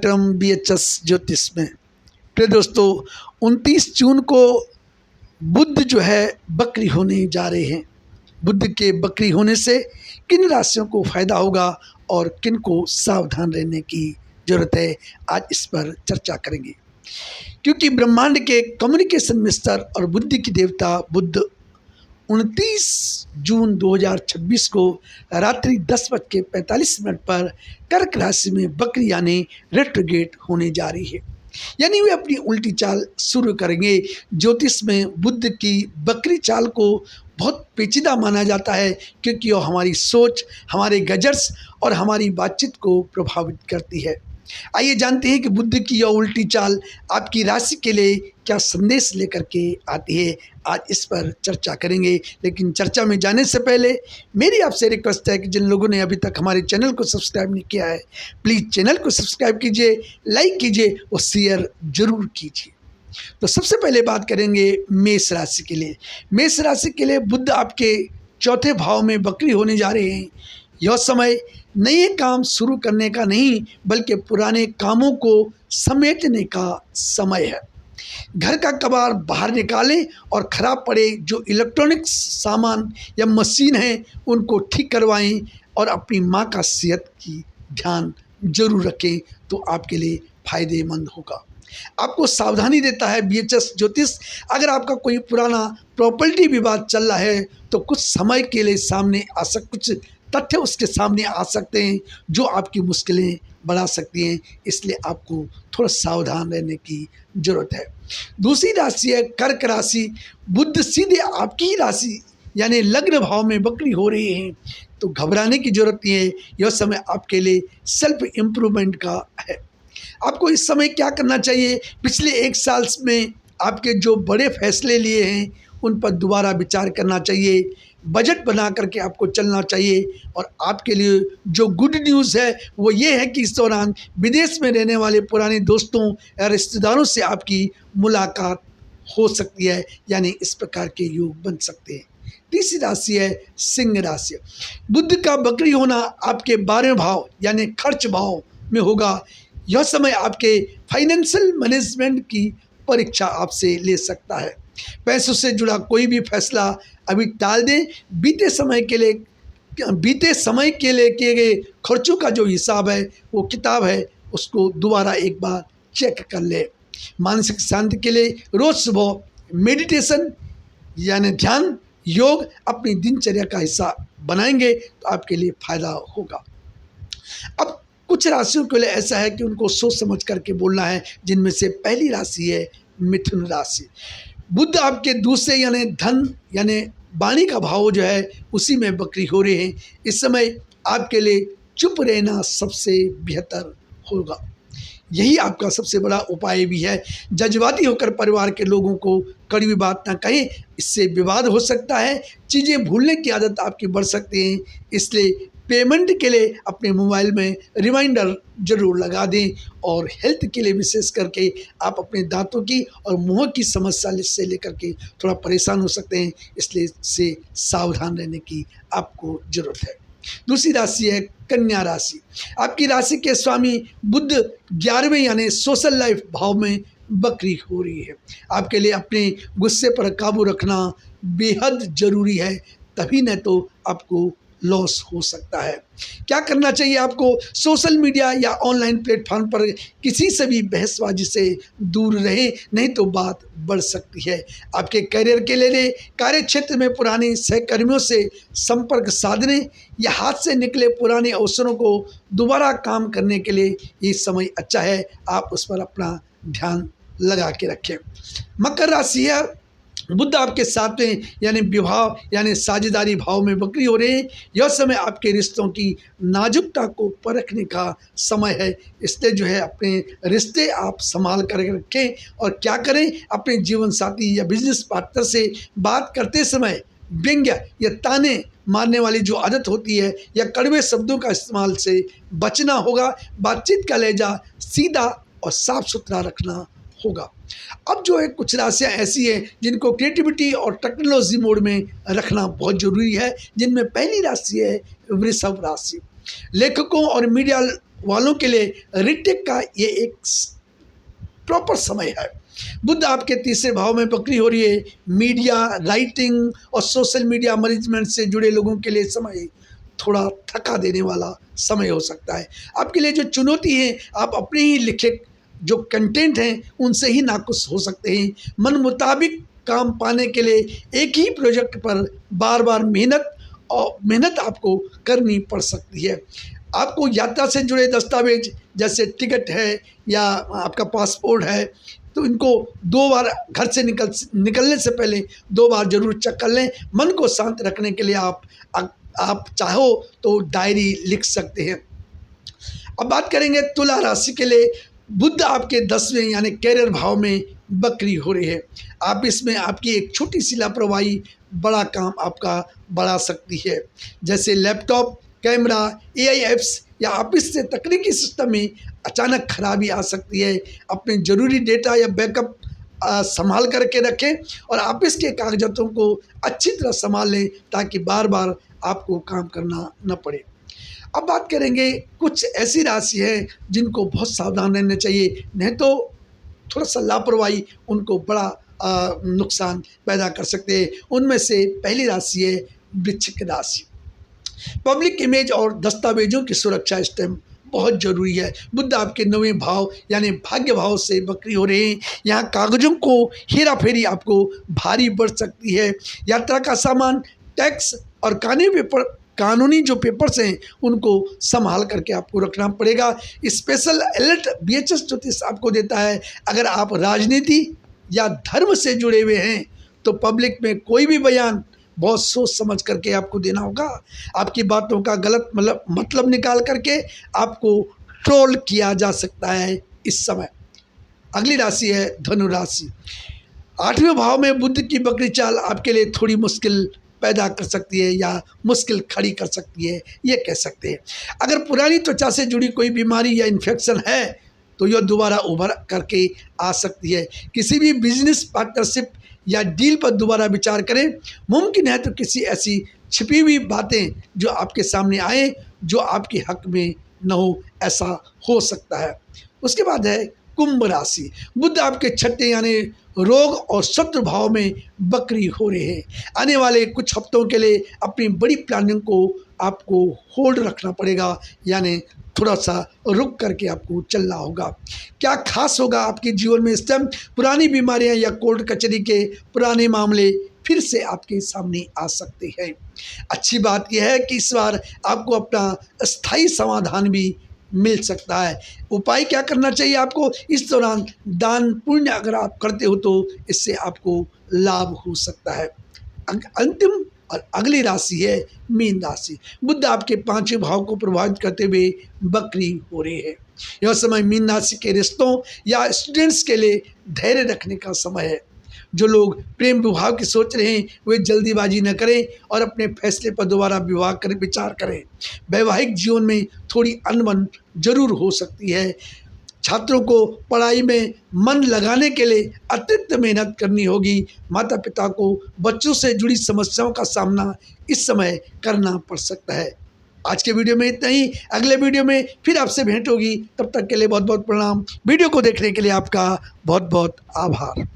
स्वागतम BHS ज्योतिष में। प्रिय दोस्तों, 29 जून को बुध जो है बकरी होने जा रहे हैं। बुध के बकरी होने से किन राशियों को फायदा होगा और किन को सावधान रहने की जरूरत है, आज इस पर चर्चा करेंगे। क्योंकि ब्रह्मांड के कम्युनिकेशन मिस्टर और बुद्धि की देवता बुध 29 जून 2026 को रात्रि 10:45 पर कर्क राशि में बकरी यानी रेट्रोगेट होने जा रही है, यानी वे अपनी उल्टी चाल शुरू करेंगे। ज्योतिष में बुध की बकरी चाल को बहुत पेचीदा माना जाता है, क्योंकि वह हमारी सोच, हमारे गजर्स और हमारी बातचीत को प्रभावित करती है। आइए जानते हैं कि बुध की यह उल्टी चाल आपकी राशि के लिए क्या संदेश लेकर के आती है, आज इस पर चर्चा करेंगे। लेकिन चर्चा में जाने से पहले मेरी आपसे रिक्वेस्ट है कि जिन लोगों ने अभी तक हमारे चैनल को सब्सक्राइब नहीं किया है, प्लीज़ चैनल को सब्सक्राइब कीजिए, लाइक कीजिए और शेयर जरूर कीजिए। तो सबसे पहले बात करेंगे मेष राशि के लिए। मेष राशि के लिए बुध आपके चौथे भाव में बकरी होने जा रहे हैं। यह समय नए काम शुरू करने का नहीं, बल्कि पुराने कामों को समेटने का समय है। घर का कबाड़ बाहर निकालें और ख़राब पड़े जो इलेक्ट्रॉनिक्स सामान या मशीन हैं उनको ठीक करवाएं और अपनी माँ का सेहत की ध्यान जरूर रखें, तो आपके लिए फ़ायदेमंद होगा। आपको सावधानी देता है BHS ज्योतिष। अगर आपका कोई पुराना प्रॉपर्टी विवाद चल रहा है तो कुछ समय के लिए कुछ तथ्य उसके सामने आ सकते हैं जो आपकी मुश्किलें बढ़ा सकती हैं, इसलिए आपको थोड़ा सावधान रहने की ज़रूरत है। दूसरी राशि है कर्क राशि। बुध सीधे आपकी ही राशि यानी लग्न भाव में बकरी हो रही हैं, तो घबराने की ज़रूरत नहीं है। यह समय आपके लिए सेल्फ इम्प्रूवमेंट का है। आपको इस समय क्या करना चाहिए? पिछले 1 साल में आपके जो बड़े फैसले लिए हैं उन पर दोबारा विचार करना चाहिए। बजट बना करके आपको चलना चाहिए। और आपके लिए जो गुड न्यूज़ है वो ये है कि इस दौरान विदेश में रहने वाले पुराने दोस्तों या रिश्तेदारों से आपकी मुलाकात हो सकती है, यानी इस प्रकार के योग बन सकते हैं। तीसरी राशि है सिंह राशि। बुध का बकरी होना आपके 12वें भाव यानी खर्च भाव में होगा। यह समय आपके फाइनेंशियल मैनेजमेंट की परीक्षा आपसे ले सकता है। पैसों से जुड़ा कोई भी फैसला अभी टाल दें। बीते समय के लिए किए गए खर्चों का जो हिसाब है, वो किताब है, उसको दोबारा एक बार चेक कर ले। मानसिक शांति के लिए रोज सुबह मेडिटेशन यानी ध्यान योग अपनी दिनचर्या का हिस्सा बनाएंगे तो आपके लिए फायदा होगा। अब कुछ राशियों के लिए ऐसा है कि उनको सोच समझ करके बोलना है, जिनमें से पहली राशि है मिथुन राशि। बुध आपके दूसरे यानी धन यानी वाणी का भाव जो है उसी में बकरी हो रहे हैं। इस समय आपके लिए चुप रहना सबसे बेहतर होगा। यही आपका सबसे बड़ा उपाय भी है। जज्बाती होकर परिवार के लोगों को कड़वी बात ना कहें, इससे विवाद हो सकता है। चीज़ें भूलने की आदत आपकी बढ़ सकती है, इसलिए पेमेंट के लिए अपने मोबाइल में रिमाइंडर ज़रूर लगा दें। और हेल्थ के लिए विशेष करके आप अपने दांतों की और मुंह की समस्या से लेकर के थोड़ा परेशान हो सकते हैं, इसलिए इससे सावधान रहने की आपको ज़रूरत है। दूसरी राशि है कन्या राशि। आपकी राशि के स्वामी बुध 11वें यानी सोशल लाइफ भाव में बकरी हो रही है। आपके लिए अपने गुस्से पर काबू रखना बेहद ज़रूरी है, तभी न तो आपको लॉस हो सकता है। क्या करना चाहिए आपको? सोशल मीडिया या ऑनलाइन प्लेटफॉर्म पर किसी से भी बहसबाजी से दूर रहें, नहीं तो बात बढ़ सकती है। आपके करियर के लिए कार्य क्षेत्र में पुराने सहकर्मियों से संपर्क साधने या हाथ से निकले पुराने अवसरों को दोबारा काम करने के लिए ये समय अच्छा है। आप उस पर अपना ध्यान लगा के रखें। मकर राशि है। बुध आपके 7वें यानी विवाह यानी साझेदारी भाव में बकरी हो रहे हैं। यह समय आपके रिश्तों की नाजुकता को परखने का समय है, इसलिए जो है अपने रिश्ते आप संभाल कर रखें। और क्या करें, अपने जीवन साथी या बिजनेस पार्टनर से बात करते समय व्यंग्य या ताने मारने वाली जो आदत होती है या कड़वे शब्दों का इस्तेमाल से बचना होगा। बातचीत का लहजा सीधा और साफ सुथरा रखना होगा। अब जो है कुछ राशियाँ ऐसी हैं जिनको क्रिएटिविटी और टेक्नोलॉजी मोड में रखना बहुत ज़रूरी है, जिनमें पहली राशि है वृषभ राशि। लेखकों और मीडिया वालों के लिए रीटेक का ये एक प्रॉपर समय है। बुध आपके तीसरे भाव में बकरी हो रही है। मीडिया, राइटिंग और सोशल मीडिया मैनेजमेंट से जुड़े लोगों के लिए समय थोड़ा थका देने वाला समय हो सकता है। आपके लिए जो चुनौती है, आप अपने ही लिखे जो कंटेंट हैं उनसे ही नाखुश हो सकते हैं। मन मुताबिक काम पाने के लिए एक ही प्रोजेक्ट पर बार बार मेहनत आपको करनी पड़ सकती है। आपको यात्रा से जुड़े दस्तावेज जैसे टिकट है या आपका पासपोर्ट है, तो इनको 2 बार घर से निकलने से पहले 2 बार ज़रूर चेक कर लें। मन को शांत रखने के लिए आप चाहो तो डायरी लिख सकते हैं। अब बात करेंगे तुला राशि के लिए। बुध आपके 10वें यानी कैरियर भाव में बकरी हो रही है। आप इसमें आपकी एक छोटी सी लापरवाही बड़ा काम आपका बढ़ा सकती है। जैसे लैपटॉप, कैमरा, एआई ऐप्स या ऑफिस से तकनीकी सिस्टम में अचानक खराबी आ सकती है। अपने ज़रूरी डेटा या बैकअप संभाल करके रखें और ऑफिस के कागजातों को अच्छी तरह संभाल लें ताकि बार बार आपको काम करना न पड़े। अब बात करेंगे कुछ ऐसी राशि है जिनको बहुत सावधान रहना चाहिए, नहीं तो थोड़ा सा लापरवाही उनको बड़ा नुकसान पैदा कर सकते हैं। उनमें से पहली राशि है वृश्चिक राशि। पब्लिक इमेज और दस्तावेजों की सुरक्षा इस टाइम बहुत ज़रूरी है। बुध आपके 9वें भाव यानी भाग्य भाव से बकरी हो रहे हैं। यहाँ कागजों को हेरा फेरी आपको भारी पड़ सकती है। यात्रा का सामान, टैक्स और कानूनी जो पेपर्स हैं उनको संभाल करके आपको रखना पड़ेगा। स्पेशल अलर्ट बीएचएस ज्योतिष आपको देता है, अगर आप राजनीति या धर्म से जुड़े हुए हैं तो पब्लिक में कोई भी बयान बहुत सोच समझ करके आपको देना होगा। आपकी बातों का गलत मतलब निकाल करके आपको ट्रोल किया जा सकता है इस समय। अगली राशि है धनु राशि। 8वें भाव में बुध की बकरी चाल आपके लिए थोड़ी मुश्किल पैदा कर सकती है या मुश्किल खड़ी कर सकती है, ये कह सकते हैं। अगर पुरानी त्वचा से जुड़ी कोई बीमारी या इन्फेक्शन है तो यह दोबारा उभर करके आ सकती है। किसी भी बिजनेस पार्टनरशिप या डील पर दोबारा विचार करें। मुमकिन है तो किसी ऐसी छिपी हुई बातें जो आपके सामने आए जो आपके हक में न हो, ऐसा हो सकता है। उसके बाद है कुंभ राशि। बुध आपके 6ठे यानी रोग और शत्रु भाव में बकरी हो रहे हैं। आने वाले कुछ हफ्तों के लिए अपनी बड़ी प्लानिंग को आपको होल्ड रखना पड़ेगा, यानी थोड़ा सा रुक करके आपको चलना होगा। क्या खास होगा आपके जीवन में इस टाइम? पुरानी बीमारियां या कोर्ट कचहरी के पुराने मामले फिर से आपके सामने आ सकते हैं। अच्छी बात यह है कि इस बार आपको अपना स्थायी समाधान भी मिल सकता है। उपाय क्या करना चाहिए आपको? इस दौरान दान पुण्य अगर आप करते हो तो इससे आपको लाभ हो सकता है। अंतिम और अगली राशि है मीन राशि। बुध आपके 5वें भाव को प्रभावित करते हुए बकरी हो रही है। यह समय मीन राशि के रिश्तों या स्टूडेंट्स के लिए धैर्य रखने का समय है। जो लोग प्रेम विवाह की सोच रहे हैं वे जल्दीबाजी न करें और अपने फैसले पर दोबारा विचार करें। वैवाहिक जीवन में थोड़ी अनबन जरूर हो सकती है। छात्रों को पढ़ाई में मन लगाने के लिए अतिरिक्त मेहनत करनी होगी। माता पिता को बच्चों से जुड़ी समस्याओं का सामना इस समय करना पड़ सकता है। आज के वीडियो में इतना ही। अगले वीडियो में फिर आपसे भेंट होगी। तब तक के लिए बहुत बहुत प्रणाम। वीडियो को देखने के लिए आपका बहुत बहुत आभार।